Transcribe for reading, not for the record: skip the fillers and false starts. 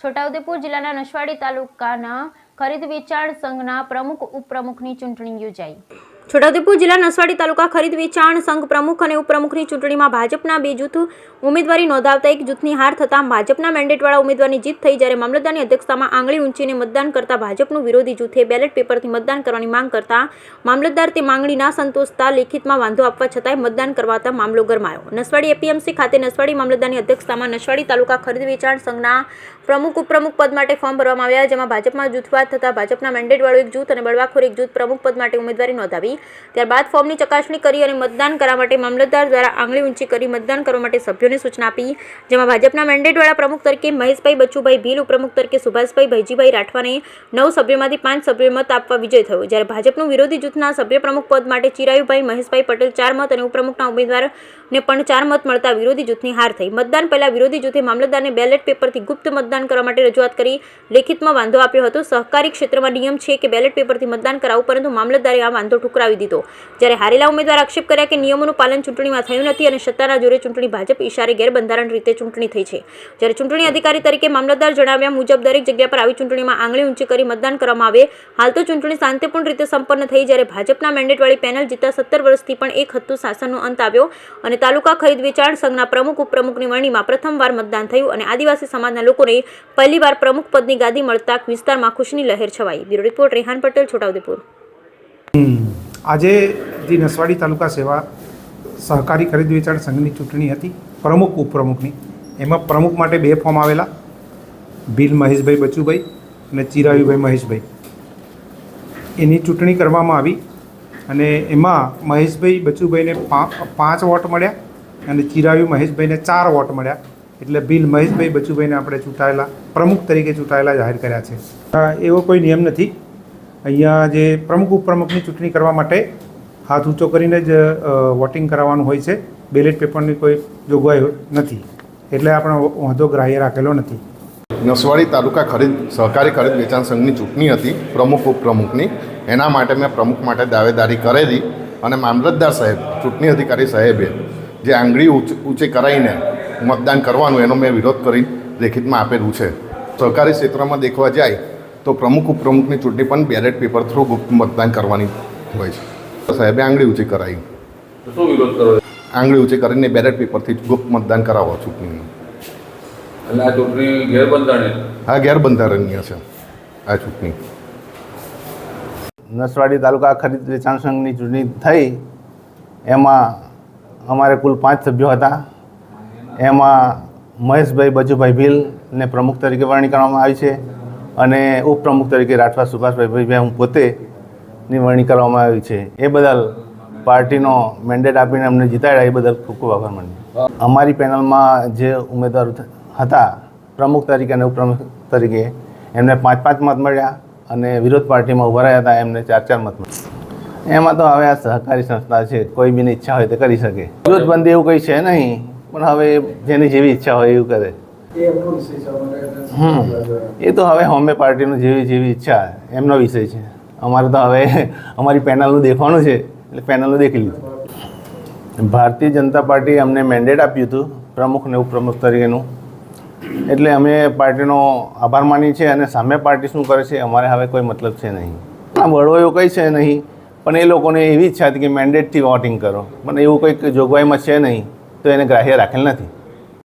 છોટાઉદેપુર જિલ્લાના નસવાડી તાલુકાના ખરીદ વેચાણ સંઘના પ્રમુખ ઉપપ્રમુખની ચૂંટણી યોજાઈ। છોટાઉદેપુર જિલ્લા નસવાડી તાલુકા ખરીદ વેચાણ સંઘ પ્રમુખ અને ઉપપ્રમુખની ચૂંટણીમાં ભાજપના 2 જૂથ ઉમેદવારી નોંધાવતા એક જૂથની હાર થતાં ભાજપના મેન્ડેટવાળા ઉમેદવારની જીત થઈ, જ્યારે મામલતદારની અધ્યક્ષતામાં આંગળી ઊંચીને મતદાન કરતા ભાજપનું વિરોધી જૂથે બેલેટ પેપરથી મતદાન કરવાની માંગ કરતા મામલતદાર તે માંગણી ના સંતોષતા લેખિતમાં વાંધો આપવા છતાંય મતદાન કરવાતા મામલો ગરમાયો। નસવાડી એપીએમસી ખાતે નસવાડી મામલતદારની અધ્યક્ષતામાં નસવાડી તાલુકા ખરીદ વેચાણ સંઘના પ્રમુખ ઉપપ્રમુખ પદ માટે ફોર્મ ભરવામાં આવ્યા, જેમાં ભાજપમાં જૂથવાદ થતાં ભાજપના મેન્ડેટવાળું એક જૂથ અને બળવાખોર એક જૂથ પ્રમુખ પદ માટે ઉમેદવારી નોંધાવી। ત્યારબાદ ફોર્મની ચકાસણી કરી અને મતદાન કરવા માટે મામલતદાર દ્વારા આંગળી ઊંચી કરી મતદાન કરવા માટે સભ્યોને સૂચના આપી, જેમાં ભાજપના મેન્ડેટવાળા પ્રમુખ તરીકે મહેશભાઈ બચુભાઈ ભીલ, ઉપપ્રમુખ તરીકે સુભાષભાઈ ભૈજીભાઈ રાઠવાને 9 સભ્યોમાંથી 5 સભ્યોએ મત આપવા વિજય થયો, જ્યારે ભાજપનું વિરોધી જૂથના સભ્ય પ્રમુખ પદ માટે ચિરાયુભાઈ મહેશભાઈ પટેલ 4 મત અને ઉપપ્રમુખના ઉમેદવારને પણ 4 મત મળતા વિરોધી જૂથની હાર થઈ। મતદાન પહેલા વિરોધી જૂથે મામલતદારને બેલેટ પેપરથી ગુપ્ત મતદાન કરવા માટે રજૂઆત કરી લેખિતમાં વાંધો આપ્યો હતો। સહકારી ક્ષેત્રમાં નિયમ છે કે બેલેટ પેપરથી મતદાન કરાવવું, પરંતુ મામલતદારે આ વાંધો ઠુકરાવી દીધો, જ્યારે હારેલા ઉમેદવારે આક્ષેપ કર્યા કે નિયમોનું પાલન ચૂંટણીમાં થયું નથી અને સત્તાના જોરે ચૂંટણી ભાજપ ઇશારે ગેરબંધારણ રીતે ચૂંટણી થઈ છે, જ્યારે ચૂંટણી અધિકારી તરીકે મામલતદાર જણાવ્યા મુજબ દરેક જગ્યા પર આવી ચૂંટણીમાં આંગળી ઊંચી કરી મતદાન કરવામાં આવે। હાલ તો ચૂંટણી શાંતિપૂર્ણ રીતે સંપન્ન થઈ, જ્યારે ભાજપના મેન્ડેટવાળી પેનલ જીતતા 17 વર્ષથી પણ એક હતું શાસનનો અંત આવ્યો અને તાલુકા ખરીદ વેચાણ સંઘના પ્રમુખ ઉપપ્રમુખની વરણીમાં પ્રથમવાર મતદાન થયું અને આદિવાસી સમાજના લોકોને પહેલીવાર પ્રમુખ પદની ગાદી મળતા વિસ્તારમાં ખુશીની લહેર છવાઈ। Bureau report Rehan Patel, Chhota Udepur. આજે જે નસવાડી તાલુકા સેવા સહકારી ખરીદ વેચાણ સંઘની ચૂંટણી હતી પ્રમુખ ઉપપ્રમુખની, એમાં પ્રમુખ માટે 2 ફોર્મ આવેલા, ભીલ મહેશભાઈ બચુભાઈ અને ચિરાયુભાઈ મહેશભાઈ, એની ચૂંટણી કરવામાં આવી અને એમાં મહેશભાઈ બચુભાઈને 5 વોટ મળ્યા અને ચિરાયુ મહેશભાઈને 4 વોટ મળ્યા, એટલે ભીલ મહેશભાઈ બચુભાઈને આપણે ચૂંટાયેલા પ્રમુખ તરીકે ચૂંટાયેલા જાહેર કર્યા છે। એવો કોઈ નિયમ નથી। અહીંયા જે પ્રમુખ ઉપપ્રમુખની ચૂંટણી કરવા માટે હાથ ઊંચો કરીને જ વોટિંગ કરાવવાનું હોય છે, બેલેટ પેપરની કોઈ જોગવાઈ નથી, એટલે આપણે વાંધો ગ્રાહ્ય રાખેલો નથી। નસવાડી તાલુકા સહકારી ખરીદ વેચાણ સંઘની ચૂંટણી હતી પ્રમુખ ઉપપ્રમુખની, એના માટે મેં પ્રમુખ માટે દાવેદારી કરેલી અને મામલતદાર સાહેબ, ચૂંટણી અધિકારી સાહેબે જે આંગળી ઊંચી કરાવીને મતદાન કરવાનું એનો મેં વિરોધ કરી લેખિતમાં આપેલું છે। સહકારી ક્ષેત્રમાં દેખવા જાય તો પ્રમુખ ઉપપ્રમુખની ચૂંટણી પણ બેલેટ પેપર થ્રુ ગુપ્ત મતદાન કરવાની હોય છે। સાહેબે આંગળી ઊંચી કરાવી, શું વિરોધ કરો? આંગળી ઊંચી કરીને બેલેટ પેપરથી ગુપ્ત મતદાન કરાવો ચૂંટણીનું। એટલે આ ચૂંટણી ગેરબંધારણીય? હા, ગેરબંધારણીય છે આ ચૂંટણી। નસવાડી તાલુકા ખરીદ વેચાણ સંઘની ચૂંટણી થઈ, એમાં અમારે કુલ 5 સભ્યો હતા। એમાં મહેશભાઈ બચુભાઈ ભીલને પ્રમુખ તરીકે વરણી કરવામાં આવી છે અને ઉપપ્રમુખ તરીકે રાઠવા સુભાષભાઈ ભાઈ હું પોતેની વરણી કરવામાં આવી છે। એ બદલ પાર્ટીનો મેન્ડેટ આપીને અમને જીતાડ્યા, એ બદલ ખૂબ ખૂબ આભાર માનીએ। અમારી પેનલમાં જે ઉમેદવાર હતા પ્રમુખ તરીકે અને ઉપપ્રમુખ તરીકે, એમને 5-5 મત મળ્યા અને વિરોધ પાર્ટીમાં ઊભા રહ્યા હતા એમને 4-4 મત મળ્યા। એમાં તો હવે આ સહકારી સંસ્થા છે, કોઈ બીની ઈચ્છા હોય તે કરી શકે, વિરોધબંધી એવું કંઈ છે નહીં, પણ હવે જેની જેવી ઈચ્છા હોય એવું કરે। એ તો હવે હોમે પાર્ટીનું જેવી ઈચ્છા એમનો વિષય છે। અમારે તો હવે અમારી પેનલનું દેખવાનું છે, એટલે પેનલનું દેખી લીધું। ભારતીય જનતા પાર્ટી અમને મેન્ડેટ આપ્યું હતું પ્રમુખ અને ઉપપ્રમુખ તરીકેનું, એટલે અમે પાર્ટીનો આભાર માનીએ છીએ અને સામે પાર્ટી શું કરે છે અમારે હવે કોઈ મતલબ છે નહીં। આ બળવો એવું કંઈ છે નહીં, પણ એ લોકોને એવી ઈચ્છા હતી કે મેન્ડેટથી વોટિંગ કરો, પણ એવું કંઈક જોગવાઈમાં છે નહીં, તો એને ગ્રાહ્ય રાખેલ નથી।